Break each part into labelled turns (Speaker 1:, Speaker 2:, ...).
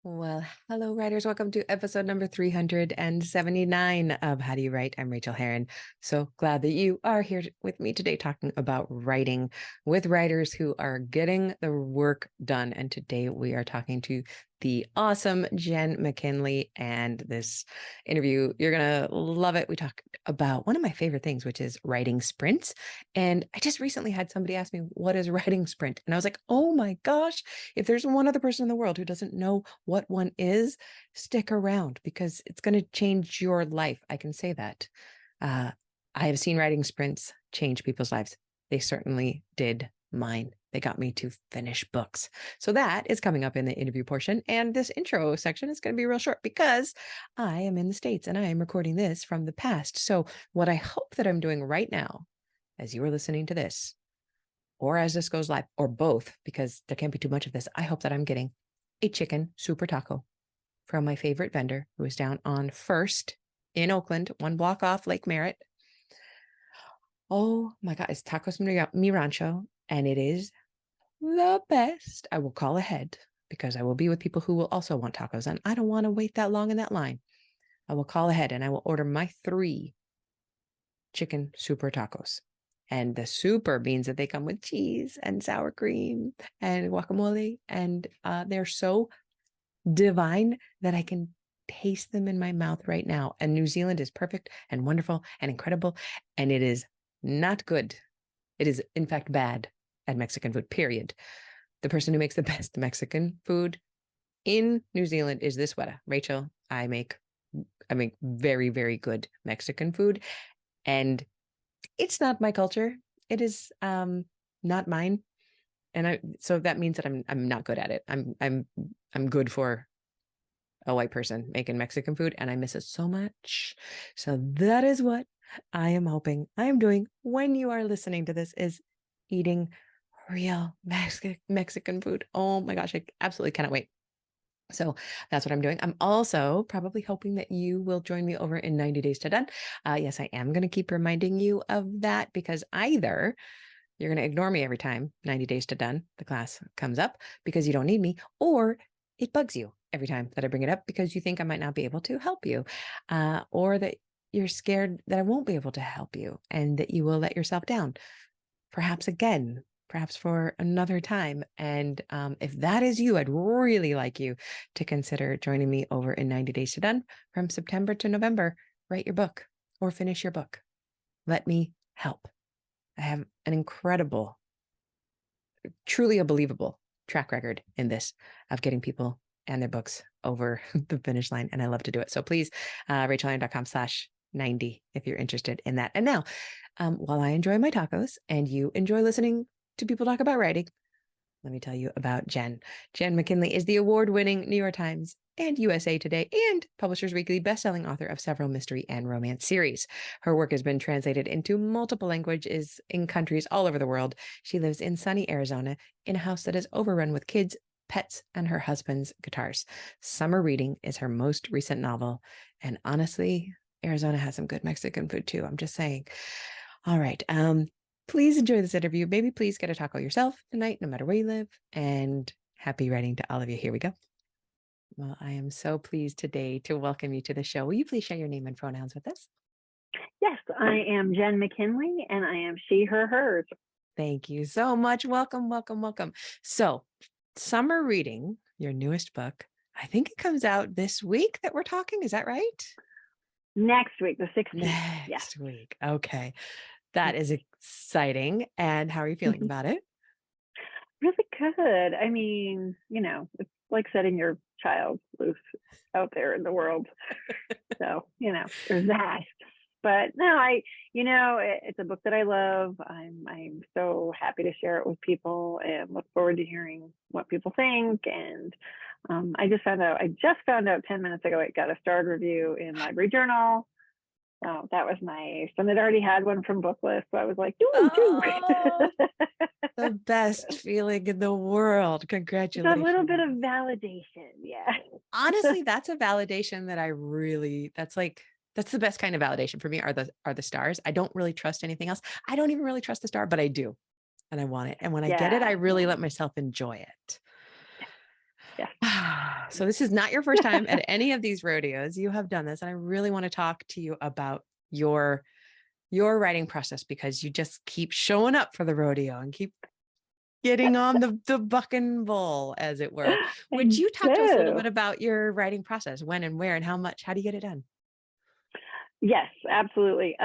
Speaker 1: Well, hello, writers. Welcome to episode number 379 of How Do You Write? I'm Rachael Herron. So glad that you are here with me today talking about writing with writers who are getting the work done. And today we are talking to the awesome Jenn McKinlay. And this interview, you're going to love it. We talk about one of my favorite things, which is writing sprints. And I just recently had somebody ask me, what is writing sprint? And I was like, oh my gosh, if there's one other person in the world who doesn't know what one is, stick around because it's going to change your life. I can say that. I have seen writing sprints change people's lives. They certainly did mine. They got me to finish books. So that is coming up in the interview portion. And this intro section is going to be real short because I am in the States and I am recording this from the past. So what I hope that I'm doing right now, as you are listening to this, or as this goes live, or both, because there can't be too much of this, I hope that I'm getting a chicken super taco from my favorite vendor who is down on First in Oakland, one block off Lake Merritt. Oh my God, it's Tacos Mi Rancho, and it is the best. I will call ahead because I will be with people who will also want tacos, and I don't want to wait that long in that line. I will call ahead and I will order my 3 chicken super tacos. And the super means that they come with cheese and sour cream and guacamole. And they're so divine that I can taste them in my mouth right now. And New Zealand is perfect and wonderful and incredible. And it is not good. It is, in fact, bad at Mexican food, period. The person who makes the best Mexican food in New Zealand is this weta, Rachel. I make very, very good Mexican food. And it's not my culture. It is not mine. And so that means that I'm not good at it. I'm good for a white person making Mexican food, and I miss it so much. So that is what I am hoping I am doing when you are listening to this, is eating real Mexican food. Oh my gosh, I absolutely cannot wait. So that's what I'm doing. I'm also probably hoping that you will join me over in 90 Days to Done. Yes, I am going to keep reminding you of that because either you're going to ignore me every time 90 Days to Done, the class, comes up because you don't need me, or it bugs you every time that I bring it up because you think I might not be able to help you, or that you're scared that I won't be able to help you and that you will let yourself down, perhaps again, perhaps for another time. And if that is you, I'd really like you to consider joining me over in 90 Days to Done from September to November. Write your book or finish your book. Let me help. I have an incredible, truly a believable track record in this of getting people and their books over the finish line. And I love to do it. So please, rachelherron.com/90 if you're interested in that. And now, while I enjoy my tacos and you enjoy listening to people talk about writing, let me tell you about Jenn. Jenn McKinlay is the award-winning New York Times and USA Today and Publishers Weekly bestselling author of several mystery and romance series. Her work has been translated into multiple languages in countries all over the world. She lives in sunny Arizona in a house that is overrun with kids, pets, and her husband's guitars. Summer Reading is her most recent novel. And honestly, Arizona has some good Mexican food too. I'm just saying. All right. Please enjoy this interview. Maybe please get a taco yourself tonight, no matter where you live. And happy writing to all of you. Here we go. Well, I am so pleased today to welcome you to the show. Will you please share your name and pronouns with us?
Speaker 2: Yes, I am Jenn McKinlay, and I am she, her, hers.
Speaker 1: Thank you so much. Welcome, welcome, welcome. So, Summer Reading, your newest book, I think it comes out this week that we're talking. Is that right?
Speaker 2: Next week, the 16th.
Speaker 1: Next
Speaker 2: Yes.
Speaker 1: week. Okay. That is exciting. And how are you feeling about it?
Speaker 2: Really good. I mean, it's like setting your child loose out there in the world. So, there's that. But no, it's a book that I love. I'm so happy to share it with people and look forward to hearing what people think. And I just found out 10 minutes ago, it got a starred review in Library Journal. So that was nice. And it already had one from Booklist. So I was like, do.
Speaker 1: Oh, the best feeling in the world.
Speaker 2: It's a
Speaker 1: Congratulations.
Speaker 2: little bit of validation. Yeah.
Speaker 1: Honestly, that's a validation that that's the best kind of validation for me are the stars. I don't really trust anything else. I don't even really trust the star, but I do. And I want it. And when I get it, I
Speaker 2: Yeah.
Speaker 1: really let myself enjoy it.
Speaker 2: Yes.
Speaker 1: So this is not your first time at any of these rodeos. You have done this, and I really want to talk to you about your writing process, because you just keep showing up for the rodeo and keep getting on the buck and bull, as it were. Would
Speaker 2: I
Speaker 1: you talk to us a little
Speaker 2: do.
Speaker 1: bit about your writing process? When and where and how much? How do you get it done?
Speaker 2: Yes, absolutely.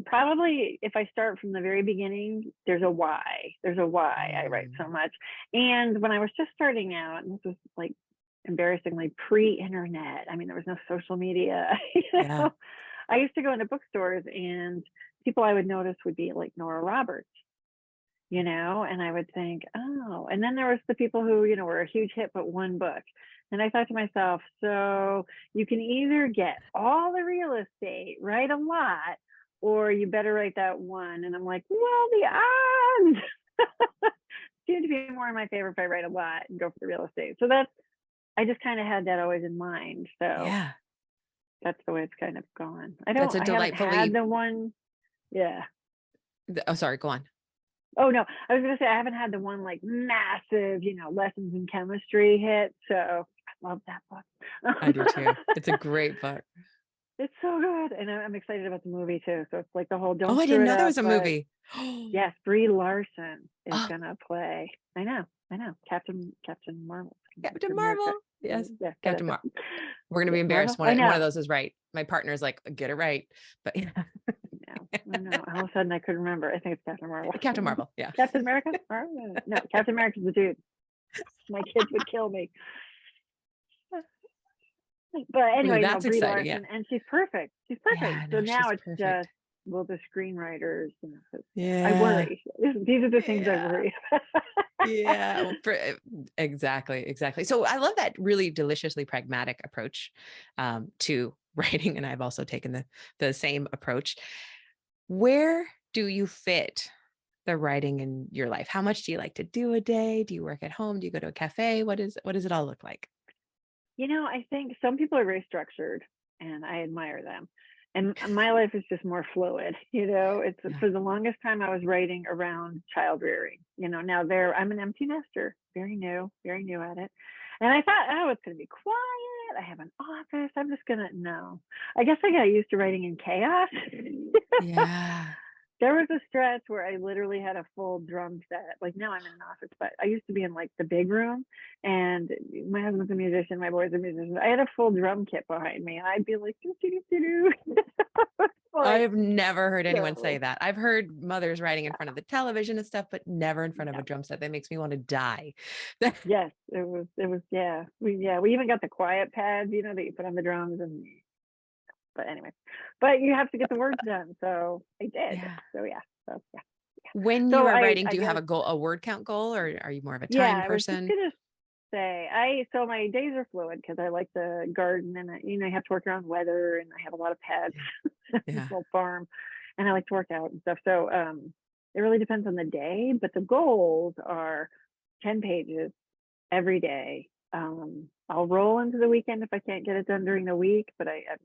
Speaker 2: Probably if I start from the very beginning, there's a why. There's a why I write so
Speaker 1: Mm,
Speaker 2: much. And when I was just starting out, and this was like embarrassingly pre-internet. I mean, there was no social media.
Speaker 1: yeah.
Speaker 2: I used to go into bookstores, and people I would notice would be like Nora Roberts, and I would think, oh, and then there was the people who, were a huge hit, but one book. And I thought to myself, so you can either get all the real estate, write a lot, or you better write that one. And I'm like, well, the odds seem to be more in my favor if I write a lot and go for the real estate. So I just kind of had that always in mind. So
Speaker 1: Yeah.
Speaker 2: that's the way it's kind of gone.
Speaker 1: That's a
Speaker 2: I haven't had
Speaker 1: delightfully,
Speaker 2: the one. Yeah.
Speaker 1: oh, sorry, go on.
Speaker 2: Oh no, I was gonna say I haven't had the one like massive, lessons in chemistry hit. So I love that
Speaker 1: I do
Speaker 2: book.
Speaker 1: too. It's a great book.
Speaker 2: It's so good, and I'm excited about the movie too. So it's like the whole
Speaker 1: Oh,
Speaker 2: don't
Speaker 1: I
Speaker 2: screw
Speaker 1: didn't
Speaker 2: it
Speaker 1: know there
Speaker 2: up.
Speaker 1: was a
Speaker 2: But
Speaker 1: movie.
Speaker 2: yes, Brie Larson is
Speaker 1: Oh,
Speaker 2: gonna play. I know. Captain Marvel.
Speaker 1: Captain
Speaker 2: Captain America.
Speaker 1: Marvel. Yes.
Speaker 2: Yeah, get
Speaker 1: Captain
Speaker 2: it.
Speaker 1: Marvel. We're going to be
Speaker 2: Yeah, Marvel.
Speaker 1: embarrassed
Speaker 2: I
Speaker 1: one
Speaker 2: know.
Speaker 1: of those is right. My partner's like, get it right. But yeah.
Speaker 2: No, I know. All of a sudden, I couldn't remember. I think it's Captain Marvel.
Speaker 1: Captain Marvel. Yeah.
Speaker 2: Captain America? No, Captain America's the dude. My kids would kill me. But
Speaker 1: Ooh,
Speaker 2: anyway, no,
Speaker 1: that's
Speaker 2: Brie
Speaker 1: exciting. Yeah.
Speaker 2: Larson, and she's perfect. She's perfect.
Speaker 1: Yeah.
Speaker 2: So
Speaker 1: No,
Speaker 2: now
Speaker 1: she's
Speaker 2: it's
Speaker 1: perfect.
Speaker 2: just, well, the screenwriters. 'Cause I
Speaker 1: Yeah.
Speaker 2: worry. These are the things I
Speaker 1: Yeah.
Speaker 2: worry.
Speaker 1: Yeah. Well, exactly. Exactly. So I love that really deliciously pragmatic approach to writing. And I've also taken the same approach. Where do you fit the writing in your life? How much do you like to do a day? Do you work at home? Do you go to a cafe? What does it all look like?
Speaker 2: I think some people are very structured, and I admire them. And my life is just more fluid. It's
Speaker 1: Yeah.
Speaker 2: for the longest time I was writing around child rearing. Now I'm an empty nester, very new at it. And I thought, oh, it's going to be quiet. I have an office. I'm just going to, no. I guess I got used to writing in chaos.
Speaker 1: Yeah.
Speaker 2: There was a stretch where I literally had a full drum set. Like now I'm in an office, but I used to be in like the big room, and my husband's a musician, my boys are musicians. I had a full drum kit behind me, and I'd be like, doo, doo, doo, doo.
Speaker 1: I
Speaker 2: Like,
Speaker 1: have never heard anyone say
Speaker 2: so
Speaker 1: that. I've heard mothers writing in front of the television and stuff, but never in front of a
Speaker 2: no.
Speaker 1: drum set. That makes me want to die.
Speaker 2: Yes, it was yeah. We even got the quiet pads, that you put on the drums, and but anyway. But you have to get the words done. So I did.
Speaker 1: Yeah.
Speaker 2: So yeah. So yeah.
Speaker 1: When you
Speaker 2: So
Speaker 1: are writing,
Speaker 2: I
Speaker 1: do you have
Speaker 2: guess,
Speaker 1: a goal, a word count goal, or are you more of a
Speaker 2: yeah,
Speaker 1: time
Speaker 2: I was just
Speaker 1: person?
Speaker 2: gonna say so my days are fluid because I like the garden, and I have to work around weather, and I have a lot of pets, this
Speaker 1: Yeah.
Speaker 2: little farm, and I like to work out and stuff. So it really depends on the day, but the goals are 10 pages every day. I'll roll into the weekend if I can't get it done during the week, but I'm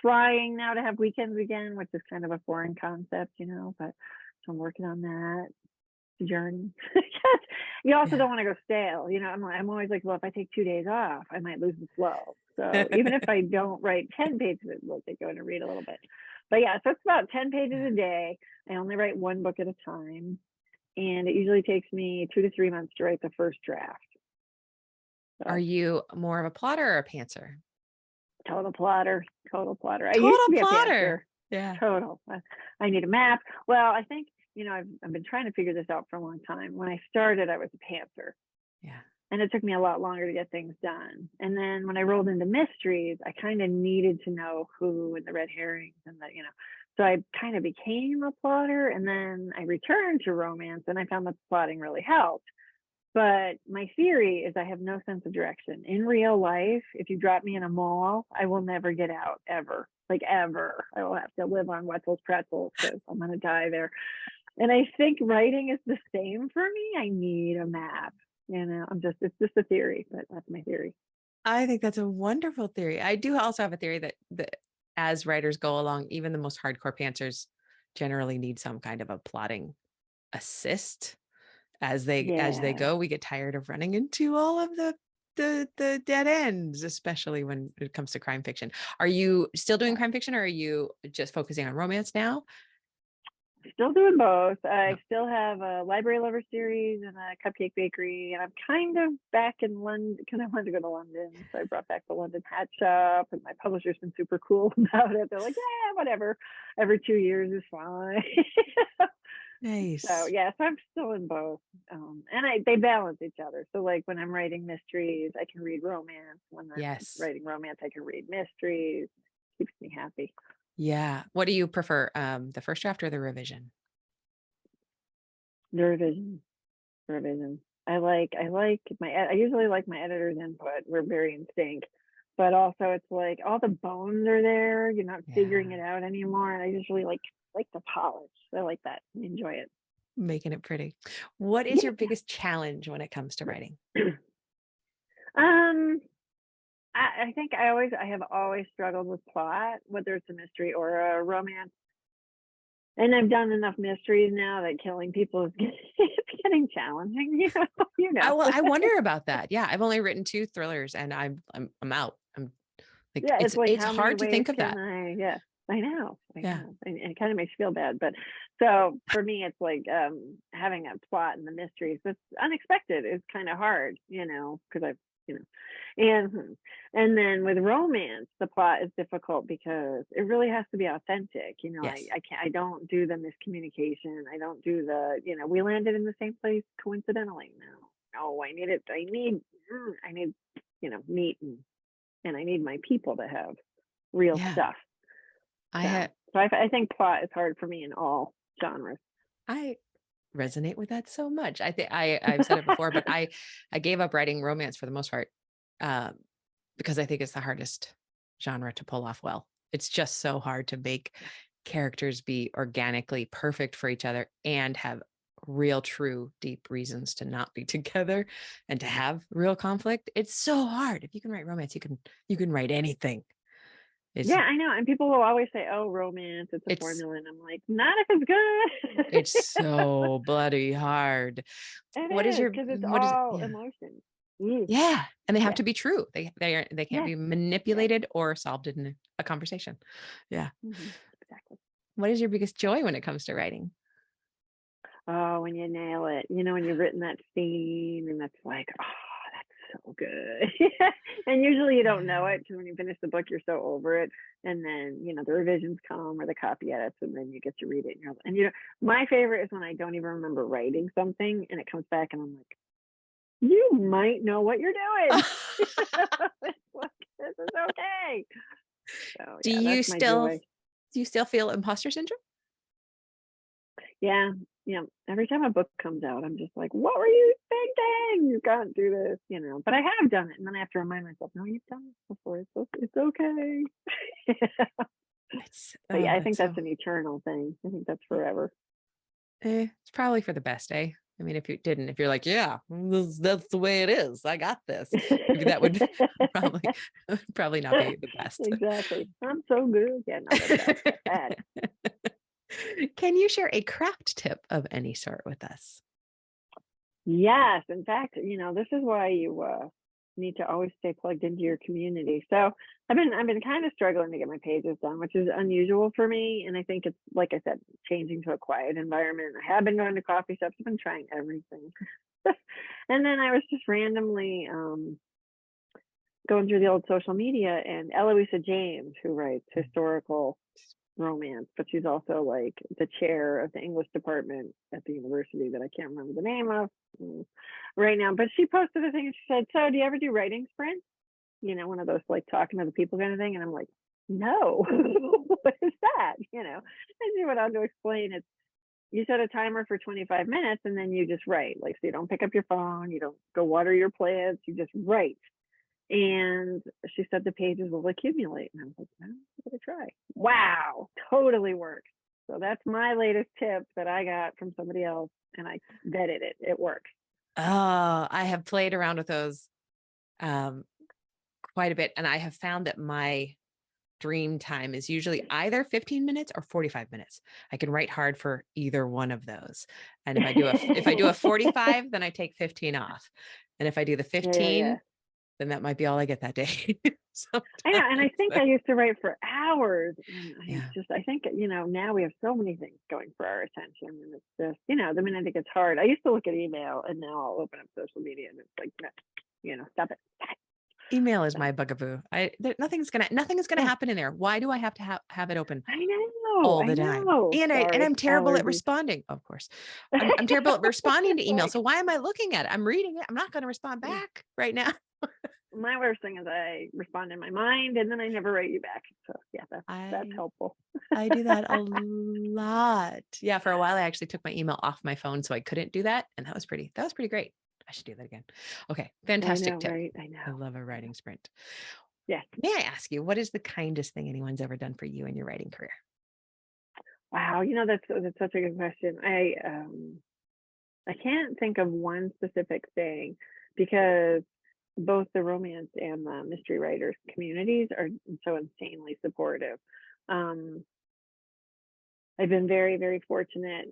Speaker 2: trying now to have weekends again, which is kind of a foreign concept, but so I'm working on that journey. You also
Speaker 1: Yeah.
Speaker 2: don't want to go stale. I'm always like, well, if I take 2 days off, I might lose the flow. So even if I don't write 10 pages, it will take going to read a little bit. But yeah, so it's about 10 pages a day. I only write one book at a time. And it usually takes me 2 to 3 months to write the first draft.
Speaker 1: Are
Speaker 2: So
Speaker 1: you more of a plotter or a pantser?
Speaker 2: total plotter, total plotter. I used to
Speaker 1: Total
Speaker 2: be a
Speaker 1: plotter.
Speaker 2: pantser.
Speaker 1: Yeah.
Speaker 2: Total. I need a map. Well, I think, I've been trying to figure this out for a long time. When I started, I was a pantser,
Speaker 1: Yeah.
Speaker 2: and it took me a lot longer to get things done. And then when I rolled into mysteries, I kind of needed to know who and the red herrings and so I kind of became a plotter. And then I returned to romance, and I found that plotting really helped. But my theory is I have no sense of direction. In real life, if you drop me in a mall, I will never get out ever. Like ever. I will have to live on Wetzel's pretzels because I'm going to die there. And I think writing is the same for me. I need a map. It's just a theory, but that's my theory.
Speaker 1: I think that's a wonderful theory. I do also have a theory that as writers go along, even the most hardcore pantsers generally need some kind of a plotting assist as they
Speaker 2: Yeah.
Speaker 1: go. We get tired of running into all of the the dead ends, especially when it comes to crime fiction. Are you still doing crime fiction, or are you just focusing on romance now?
Speaker 2: Still doing both. I
Speaker 1: No.
Speaker 2: still have a library lover series and a cupcake bakery, and I'm kind of back in London because I wanted to go to London, so I brought back the London Hat Shop, and my publisher's been super cool about it. They're like, yeah, whatever, every 2 years is fine. So
Speaker 1: Nice.
Speaker 2: yeah, so I'm still in both, and they balance each other. So like when I'm writing mysteries, I can read romance. When I'm
Speaker 1: Yes.
Speaker 2: writing romance, I can read mysteries. Keeps me happy.
Speaker 1: Yeah. What do you prefer? The first draft or the revision?
Speaker 2: The revision. I usually like my editor's input. We're very in sync. But also it's like all the bones are there. You're not figuring
Speaker 1: Yeah.
Speaker 2: it out anymore. And I usually like the polish. I like that. I enjoy it.
Speaker 1: Making it pretty. What is your biggest challenge when it comes to writing?
Speaker 2: Yeah. um I think I have always struggled with plot, whether it's a mystery or a romance. And I've done enough mysteries now that killing people is it's getting challenging, you
Speaker 1: I
Speaker 2: know.
Speaker 1: well, I wonder about that. Yeah, I've only written 2 thrillers and I'm out. I'm like,
Speaker 2: Yeah, it's like
Speaker 1: it's
Speaker 2: how many
Speaker 1: hard to
Speaker 2: ways
Speaker 1: think of
Speaker 2: can
Speaker 1: that.
Speaker 2: I yeah, I know, I
Speaker 1: Yeah.
Speaker 2: know. And it kind of makes you feel bad. But so for me it's like having a plot and the mysteries that's unexpected is kind of hard, because I've you know and then with romance the plot is difficult because it really has to be authentic.
Speaker 1: Yes.
Speaker 2: I don't do the miscommunication. I don't do we landed in the same place coincidentally. No, I need meat and I need my people to have real
Speaker 1: Yeah.
Speaker 2: stuff.
Speaker 1: I
Speaker 2: So,
Speaker 1: had
Speaker 2: I think plot is hard for me in all genres.
Speaker 1: I resonate with that so much. I think I've said it before, but I gave up writing romance for the most part, um, because I think it's the hardest genre to pull off well. It's just so hard to make characters be organically perfect for each other and have real, true, deep reasons to not be together and to have real conflict. It's so hard. If you can write romance, you can write anything. It's
Speaker 2: Yeah, I know. And people will always say, "Oh, romance, it's a
Speaker 1: it's
Speaker 2: formula," and I'm like, "Not if it's good."
Speaker 1: it's so bloody hard.
Speaker 2: It
Speaker 1: What is
Speaker 2: is
Speaker 1: your
Speaker 2: because it's
Speaker 1: what is
Speaker 2: all
Speaker 1: yeah.
Speaker 2: emotion. Mm,
Speaker 1: Yeah, and they have
Speaker 2: yeah,
Speaker 1: to be true. They can't
Speaker 2: yes,
Speaker 1: be
Speaker 2: yes,
Speaker 1: manipulated or solved in a conversation. Yeah.
Speaker 2: exactly.
Speaker 1: What is your biggest joy when it comes to writing?
Speaker 2: Oh, when you nail it, when you've written that scene, and that's like, oh, that's so good. And usually you don't know
Speaker 1: Yeah.
Speaker 2: it because when you finish the book, you're so over it, and then the revisions come or the copy edits, and then you get to read it. My favorite is when I don't even remember writing something, and it comes back, and I'm like, you might know what you're doing. It's like, this is okay. So
Speaker 1: Do
Speaker 2: yeah,
Speaker 1: you
Speaker 2: that's my
Speaker 1: still
Speaker 2: joy.
Speaker 1: do you still feel imposter syndrome?
Speaker 2: Yeah, every time a book comes out, I'm just like, what were you thinking? You can't do this. But I have done it, and then I have to remind myself, no, you've done this before. It's okay. But yeah, I think
Speaker 1: It's
Speaker 2: that's
Speaker 1: so
Speaker 2: an eternal thing. I think that's forever.
Speaker 1: it's probably for the best, eh? I mean, if you're like, yeah, that's the way it is. I got this. Maybe that would probably probably not be the best.
Speaker 2: Exactly. I'm so good. Yeah, no, that's bad.
Speaker 1: Can you share a craft tip of any sort with us?
Speaker 2: Yes, in fact, this is why you need to always stay plugged into your community. So I've been kind of struggling to get my pages done, which is unusual for me. And I think it's like I said, changing to a quiet environment. I have been going to coffee shops. I've been trying everything. And then I was just randomly going through the old social media, and Eloisa James, who writes historical romance, but she's also like the chair of the English department at the university that I can't remember the name of right now. But she posted a thing and she said, "So, do you ever do writing sprints? One of those like talking to the people kind of thing." And I'm like, "No, what is that?" And she went on to explain it's you set a timer for 25 minutes and then you just write. Like, so you don't pick up your phone, you don't go water your plants, you just write. And she said the pages will accumulate. And I was like, well, give it a try. Wow, totally works. So that's my latest tip that I got from somebody else, and I vetted it. It works.
Speaker 1: Oh, I have played around with those um, quite a bit, and I have found that my dream time is usually either 15 minutes or 45 minutes. I can write hard for either one of those. And if I do a 45, then I take 15 off. And if I do the
Speaker 2: Yeah, yeah,
Speaker 1: 15,
Speaker 2: yeah.
Speaker 1: then that might be all I get that day.
Speaker 2: I know, and I
Speaker 1: Sometimes,
Speaker 2: think
Speaker 1: but
Speaker 2: I used to write for hours, and
Speaker 1: yeah.
Speaker 2: I think, now we have so many things going for our attention, and it's just, the minute it gets hard, I used to look at email, and now I'll open up social media, and it's like, no, stop it. Stop it.
Speaker 1: Email is
Speaker 2: So,
Speaker 1: my bugaboo. Nothing is gonna
Speaker 2: yeah,
Speaker 1: happen in there. Why do I have to have it open all
Speaker 2: I
Speaker 1: the time?
Speaker 2: know.
Speaker 1: And
Speaker 2: Sorry,
Speaker 1: I'm terrible at
Speaker 2: allergies.
Speaker 1: responding, of course. I'm terrible at responding to email.
Speaker 2: Like,
Speaker 1: So why am I looking at it? I'm reading it. I'm not going to respond back right now.
Speaker 2: my worst thing is I respond in my mind, and then I never write you back. So yeah, that's
Speaker 1: I
Speaker 2: helpful.
Speaker 1: I do that a lot. Yeah, for a while I actually took my email off my phone so I couldn't do that, and that was pretty great. I should do that again. Okay,
Speaker 2: I know,
Speaker 1: fantastic tip.
Speaker 2: right? I
Speaker 1: I
Speaker 2: know.
Speaker 1: love a
Speaker 2: I know.
Speaker 1: writing sprint.
Speaker 2: Yeah.
Speaker 1: May I ask you, what is the kindest thing anyone's ever done for you in your writing career?
Speaker 2: Wow. That's such a good question. I can't think of one specific thing because both the romance and the mystery writers communities are so insanely supportive. Um, I've been very, very fortunate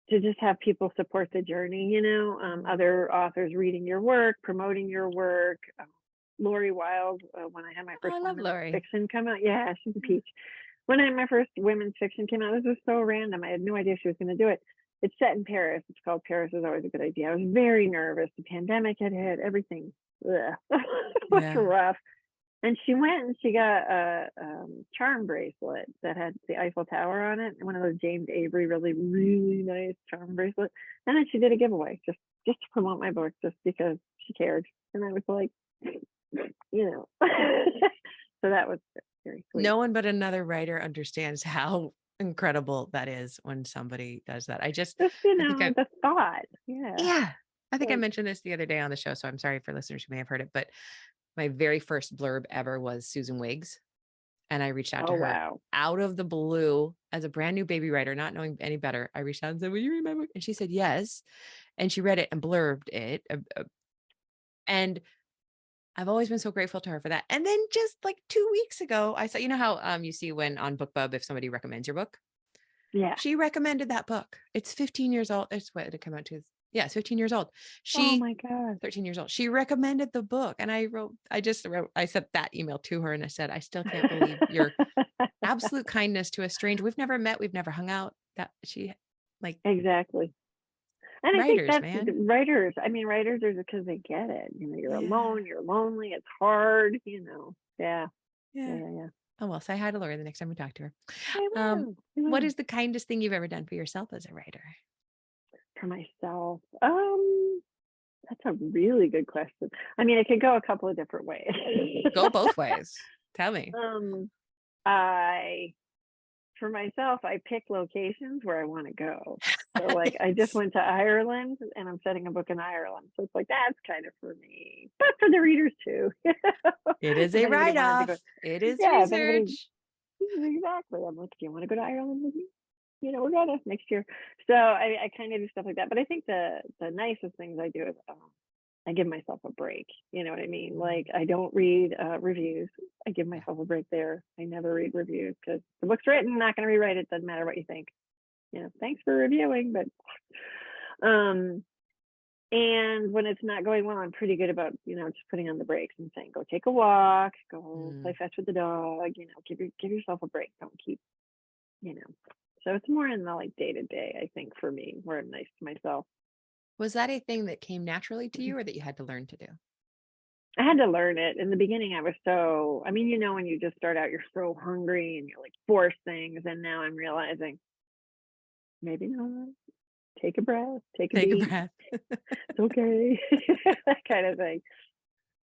Speaker 2: to just have people support the journey, other authors reading your work, promoting your work. Lori Wild, when I had my
Speaker 1: Oh,
Speaker 2: first
Speaker 1: I love
Speaker 2: women's
Speaker 1: Lori.
Speaker 2: fiction come out, yeah, she's a
Speaker 1: Yeah.
Speaker 2: peach. When my first women's fiction came out, this was so random. I had no idea she was going to do it. It's set in Paris. It's called Paris is Always a Good Idea. I was very nervous. The pandemic had hit. Everything ugh, was
Speaker 1: Yeah.
Speaker 2: rough. And she went and she got a charm bracelet that had the Eiffel Tower on it, one of those James Avery really, really nice charm bracelets. And then she did a giveaway just to promote my book, just because she cared. And I was like, so that was very sweet.
Speaker 1: No one but another writer understands how incredible that is when somebody does that.
Speaker 2: Just,
Speaker 1: I think I
Speaker 2: the thought. Yeah.
Speaker 1: yeah, I think I
Speaker 2: Like,
Speaker 1: mentioned this the other day on the show, so I'm sorry for listeners who may have heard it, but my very first blurb ever was Susan Wiggs, and I reached out to
Speaker 2: oh,
Speaker 1: her
Speaker 2: wow.
Speaker 1: out of the blue as a brand new baby writer, not knowing any better. I reached out and said, "Will you read my book?" And she said, "Yes." And she read it and blurbed it. And I've always been so grateful to her for that. And then just like 2 weeks ago, I saw, you know how you see when on BookBub, if somebody recommends your book,
Speaker 2: Yeah.
Speaker 1: she recommended that book. It's 15 years old. It's what did it come out to? Yeah, it's 15 years old.
Speaker 2: Oh,
Speaker 1: She
Speaker 2: my God.
Speaker 1: 13 years old. She recommended the book. And I sent that email to her and I said, I still can't believe your absolute kindness to a stranger. We've never met. We've never hung out. That she like
Speaker 2: Exactly. And I think
Speaker 1: writers,
Speaker 2: that's
Speaker 1: man.
Speaker 2: writers. I mean, writers are because they get it. You're
Speaker 1: Yeah.
Speaker 2: alone, you're lonely, it's hard. Yeah. Yeah,
Speaker 1: Yeah.
Speaker 2: yeah, yeah.
Speaker 1: Oh, well, say hi to Lori the next time we talk to her.
Speaker 2: I will. I
Speaker 1: What
Speaker 2: will.
Speaker 1: is the kindest thing you've ever done for yourself as a writer?
Speaker 2: For myself. That's a really good question. I mean, it could go a couple of different ways.
Speaker 1: Go both ways. Tell me.
Speaker 2: um, I For myself, I pick locations where I want to go. So like I just
Speaker 1: Yes.
Speaker 2: went to Ireland and I'm setting a book in Ireland. So it's like that's kind of for me. But for the readers too.
Speaker 1: It is
Speaker 2: If
Speaker 1: a
Speaker 2: anybody wanted to go.
Speaker 1: write-off. It is
Speaker 2: Yeah, if anybody
Speaker 1: research.
Speaker 2: exactly. I'm like, do you want to go to Ireland with me? We're gonna next year. So I kind of do stuff like that. But I think the nicest things I do is I give myself a break. You know what I mean? Like I don't read reviews. I give
Speaker 1: Yeah.
Speaker 2: myself a break there. I never read reviews because the book's written. I'm not going to rewrite it. Doesn't matter what you think. Thanks for reviewing, but um, and when it's not going well, I'm pretty good about just putting on the brakes and saying, go take a walk, go
Speaker 1: Mm.
Speaker 2: play fetch with the dog. Give yourself a break. Don't keep you know. So it's more in the like day to day. I think for me, where I'm nice to myself.
Speaker 1: Was that a thing that came naturally to you or that you had to learn to do?
Speaker 2: I had to learn it. In the beginning, I was I mean, when you just start out, you're so hungry and you're like force things. And now I'm realizing maybe not. Take a breath, take a
Speaker 1: Take a
Speaker 2: beat.
Speaker 1: breath.
Speaker 2: It's okay. That kind of thing.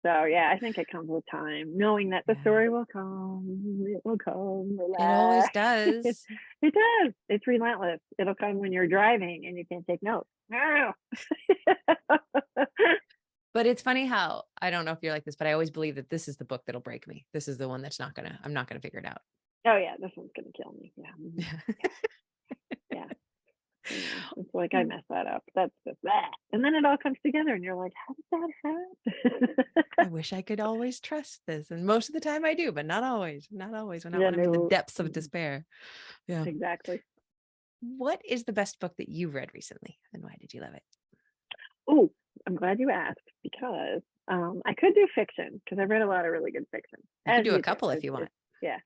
Speaker 2: So yeah, I think it comes with time, knowing that the
Speaker 1: Yeah.
Speaker 2: story will come. It will come.
Speaker 1: It always
Speaker 2: Relax. It
Speaker 1: does.
Speaker 2: does. It's relentless. It'll come when you're driving and you can't take notes. No.
Speaker 1: But it's funny how I don't know if you're like this, but I always believe that this is the book that'll break me. This is the one that's I'm not gonna figure it out.
Speaker 2: Oh yeah, this one's gonna kill me. Yeah.
Speaker 1: Yeah.
Speaker 2: Yeah. It's like I messed that up. That's just that. And then it all comes together and you're like, how did that
Speaker 1: I
Speaker 2: happen?
Speaker 1: wish I could always trust this. And most of the time I do, but not always. Not always. Not
Speaker 2: Yeah,
Speaker 1: when I'm in the
Speaker 2: no.
Speaker 1: depths of despair. Yeah.
Speaker 2: Exactly.
Speaker 1: What is the best book that you've read recently? And why did you love it?
Speaker 2: Oh, I'm glad you asked because I could do fiction because I've read a lot of really good fiction,
Speaker 1: You could
Speaker 2: as
Speaker 1: do a
Speaker 2: you do.
Speaker 1: couple if you want.
Speaker 2: Yeah.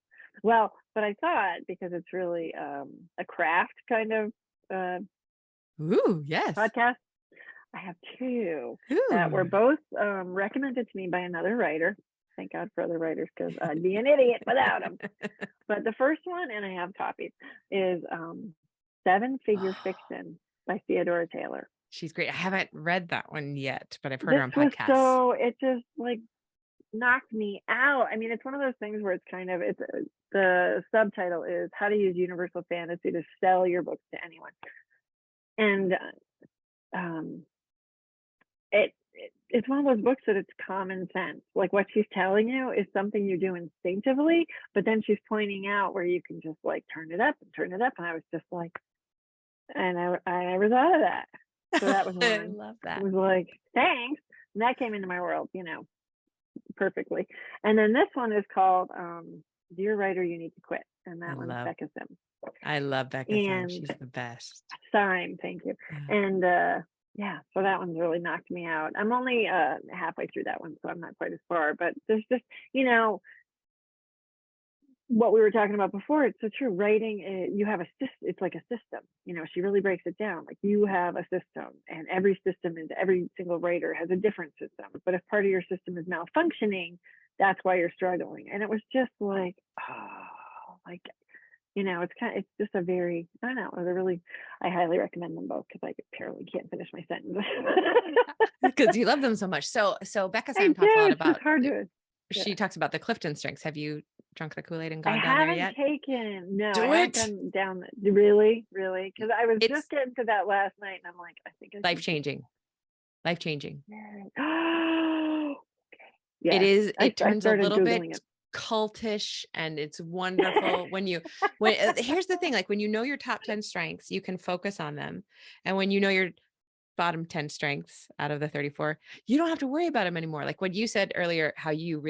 Speaker 2: Well, but I thought because it's really a craft kind of
Speaker 1: Ooh, yes.
Speaker 2: podcast, I have two that were
Speaker 1: Ooh.
Speaker 2: both recommended to me by another writer. Thank God for other writers because I'd be an idiot without them. But the first one, and I have copies, is Seven Figure Fiction by Theodora Taylor.
Speaker 1: She's great. I haven't read that one yet, but I've heard her
Speaker 2: This
Speaker 1: on
Speaker 2: was
Speaker 1: podcasts.
Speaker 2: it just like knocked me out. I mean, it's one of those things where it's the subtitle is How to Use Universal Fantasy to Sell Your Books to Anyone. And it's one of those books that it's common sense. Like what she's telling you is something you do instinctively, but then she's pointing out where you can just like turn it up and turn it up. And I was just like, and I never thought of that. So that was one.
Speaker 1: I love that.
Speaker 2: It was like, thanks. And that came into my world, perfectly. And then this one is called Dear Writer, You Need to Quit. And that one's Becca Syme.
Speaker 1: I love Becca Syme. She's the best.
Speaker 2: Syme, thank you. And yeah, so that one's really knocked me out. I'm only halfway through that one, so I'm not quite as far. But there's just, what we were talking about before. It's so true. Writing, you have it's like a system. She really breaks it down. Like you have a system, and every single writer has a different system. But if part of your system is malfunctioning, that's why you're struggling. And it was just like, it's just a very, I don't know, I highly recommend them both because I apparently can't finish my sentence.
Speaker 1: Because you love them so much. So Becca Syme talks a lot about,
Speaker 2: it's hard to,
Speaker 1: she talks about the Clifton strengths. Have you drunk the Kool-Aid and
Speaker 2: I
Speaker 1: gone down there
Speaker 2: haven't
Speaker 1: yet?
Speaker 2: I haven't gone down. Really? Because I was just getting to that last night and I'm like, I think
Speaker 1: life-changing.
Speaker 2: Yeah.
Speaker 1: It turns a little bit cultish and it's wonderful when here's the thing, like when you know your top 10 strengths, you can focus on them. And when you know your bottom 10 strengths out of the 34, you don't have to worry about them anymore. Like what you said earlier, how you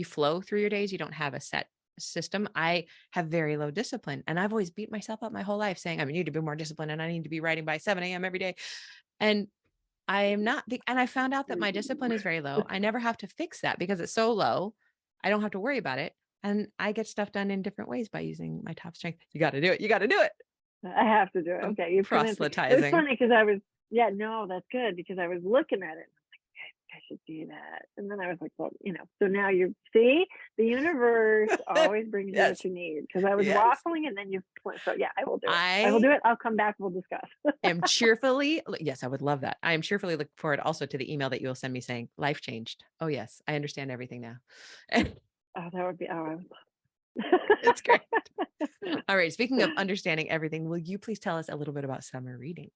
Speaker 1: flow through your days. You don't have a set system. I have very low discipline and I've always beat myself up my whole life saying I need to be more disciplined and I need to be writing by 7 a.m. every day. And I am not. And I found out that my discipline is very low. I never have to fix that because it's so low. I don't have to worry about it. And I get stuff done in different ways by using my top strength. You got to do it. You got to do it.
Speaker 2: I have to do it. Okay. You've
Speaker 1: proselytizing.
Speaker 2: It was funny because that's good because I was looking at it. I should do that. And then I was like, well, so now you see the universe always brings you what you need. Because I was waffling and then so yeah, I will do it. I will do it. I'll come back. We'll discuss.
Speaker 1: Yes, I would love that. I am cheerfully looking forward also to the email that you will send me saying life changed. Oh yes, I understand everything now.
Speaker 2: That would be, I would
Speaker 1: it's great. All right. Speaking of understanding everything, will you please tell us a little bit about summer reading,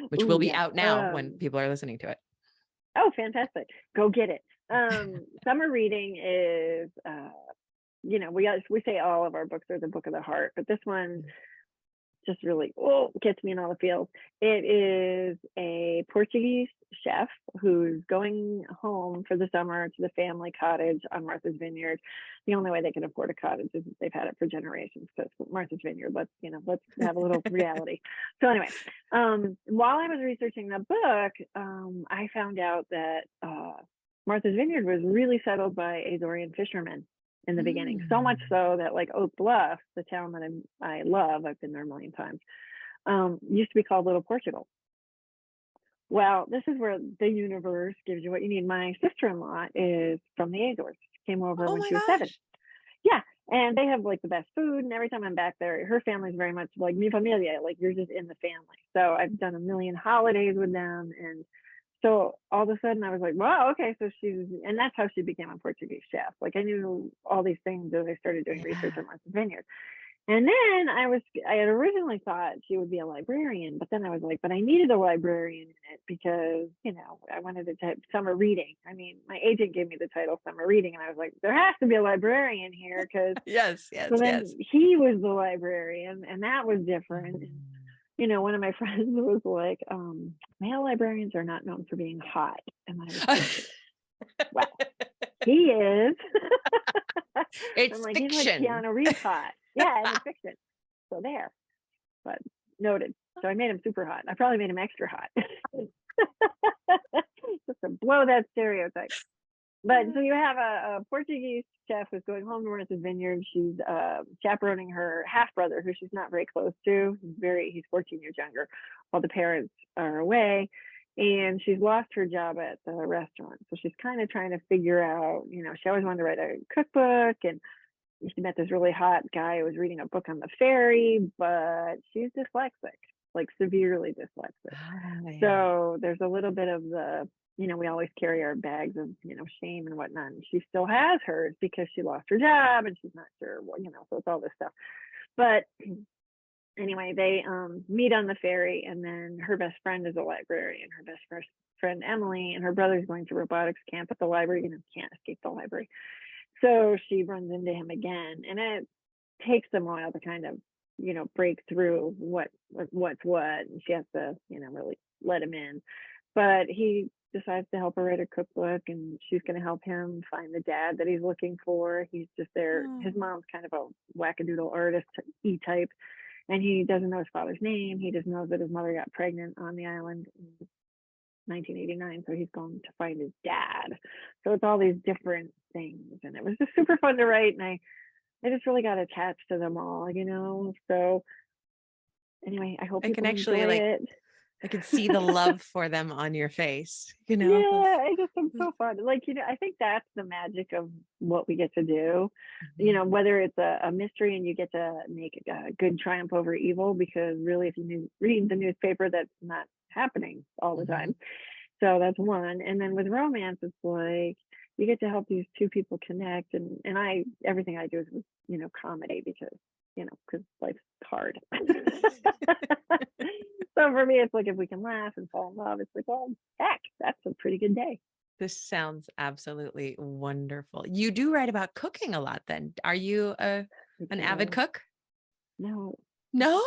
Speaker 1: which will be out now when people are listening to it?
Speaker 2: Oh, fantastic. Go get it. Summer reading is, we say all of our books are the book of the heart, but this one just really gets me in all the feels. It is a Portuguese chef who's going home for the summer to the family cottage on Martha's Vineyard. The only way they can afford a cottage is if they've had it for generations, because Martha's Vineyard, let's have a little reality. So anyway, while I was researching the book, I found out that Martha's Vineyard was really settled by Azorean fishermen in the beginning, so much so that like Oak Bluff, the town that I love, I've been there a million times, used to be called Little Portugal. Well, this is where the universe gives you what you need. My sister-in-law is from the Azores. She came over when she was 7. Yeah, and they have like the best food, and every time I'm back there, her family's very much like mi familia, like you're just in the family. So I've done a million holidays with them, and so all of a sudden I was like, wow, okay, so and that's how she became a Portuguese chef. Like I knew all these things as I started doing research on Martha's Vineyard. And then I had originally thought she would be a librarian, but then I was like, but I needed a librarian in it because, I wanted to type summer reading. I mean, my agent gave me the title summer reading and I was like, there has to be a librarian here because
Speaker 1: yes.
Speaker 2: He was the librarian and that was different. And, one of my friends was like, male librarians are not known for being hot. And I was like, well, he is.
Speaker 1: It's
Speaker 2: like,
Speaker 1: fiction.
Speaker 2: He's like Keanu Reeves hot. Yeah, and it's fiction. So there. But noted. So I made him super hot. I probably made him extra hot. Just to blow that stereotype. But so you have a Portuguese chef who's going home to run his vineyard. She's chaperoning her half brother, who she's not very close to. He's 14 years younger, while the parents are away. And she's lost her job at the restaurant. So she's kind of trying to figure out, she always wanted to write a cookbook, and she met this really hot guy who was reading a book on the ferry, but she's dyslexic, like severely dyslexic.
Speaker 1: Oh, yeah.
Speaker 2: So there's a little bit of the, we always carry our bags of, shame and whatnot. And she still has hers because she lost her job and she's not sure what, so it's all this stuff. But anyway, they meet on the ferry, and then her best friend is a librarian, her best friend Emily, and her brother's going to robotics camp at the library, can't escape the library. So she runs into him again, and it takes them a while to kind of, break through what's what, and she has to, really let him in. But he decides to help her write a cookbook, and she's going to help him find the dad that he's looking for. He's just there. His mom's kind of a wackadoodle artist type, and he doesn't know his father's name. He just knows that his mother got pregnant on the island in 1989, so he's going to find his dad. So it's all these different things, and it was just super fun to write, and I just really got attached to them all, So anyway, I hope
Speaker 1: I can
Speaker 2: people
Speaker 1: actually
Speaker 2: enjoy it.
Speaker 1: I can see the love for them on your face,
Speaker 2: Yeah, I just am so fun. I think that's the magic of what we get to do. Whether it's a mystery and you get to make a good triumph over evil, because really, if you read the newspaper, that's not happening all the time. So that's one. And then with romance, it's like you get to help these two people connect. And everything I do is with, comedy, because life's hard. So for me, it's like, if we can laugh and fall in love, it's like, well, heck, that's a pretty good day.
Speaker 1: This sounds absolutely wonderful. You do write about cooking a lot then. Are you an avid cook?
Speaker 2: No.
Speaker 1: No?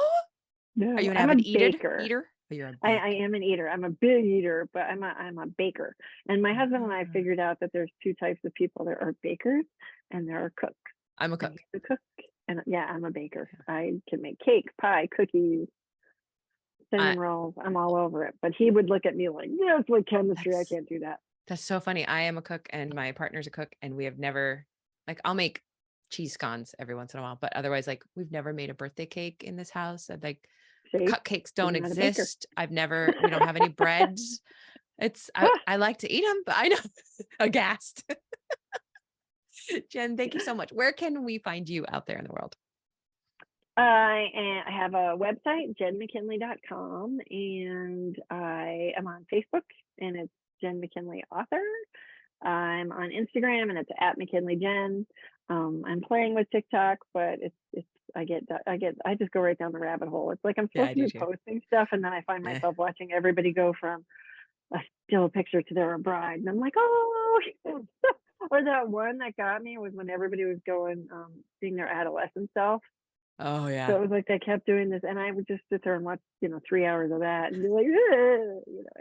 Speaker 2: No.
Speaker 1: Are you an
Speaker 2: I'm
Speaker 1: avid
Speaker 2: a baker.
Speaker 1: eater? Oh, you're a baker.
Speaker 2: I am an eater. I'm a big eater, but I'm a baker. And my husband and I figured out that there's two types of people. There are bakers and there are cooks.
Speaker 1: I'm a cook.
Speaker 2: And he's a cook. And yeah, I'm a baker. I can make cake, pie, cookies, cinnamon rolls. I'm all over it. But he would look at me like, yeah, it's like chemistry. I can't do that.
Speaker 1: That's so funny. I am a cook and my partner's a cook, and we have never, I'll make cheese scones every once in a while, but otherwise, we've never made a birthday cake in this house. And cupcakes don't exist. we don't have any breads. I like to eat them, but I know aghast. Jenn, thank you so much. Where can we find you out there in the world?
Speaker 2: I have a website, jennmckinlay.com, and I am on Facebook, and it's Jenn McKinlay Author. I'm on Instagram, and it's @McKinlayJenn. I'm playing with TikTok, but I just go right down the rabbit hole. It's like I'm supposed to be posting stuff, and then I find myself watching everybody go from a still picture to they're a bride, and I'm like, oh. Or that one that got me was when everybody was going seeing their adolescent self.
Speaker 1: Oh yeah.
Speaker 2: So it was like they kept doing this, and I would just sit there and watch 3 hours of that and be like,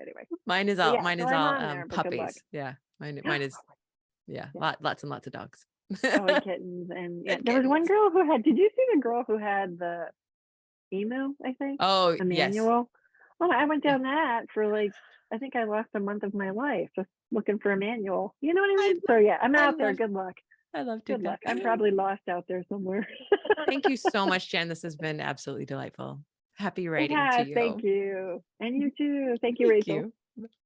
Speaker 2: anyway.
Speaker 1: Mine is all
Speaker 2: puppies.
Speaker 1: Yeah, mine is lots and lots of dogs.
Speaker 2: And kittens, and there was one girl who had. Did you see the girl who had the email? I think.
Speaker 1: Oh,
Speaker 2: a manual. Yes. Well, I went down that for I think I lost a month of my life just looking for a manual. You know what I mean? So I'm out there. Good luck.
Speaker 1: I love to.
Speaker 2: Good luck. I'm probably lost out there somewhere.
Speaker 1: Thank you so much, Jenn. This has been absolutely delightful. Happy writing to you.
Speaker 2: Thank you. And you too. Thank you, Rachael.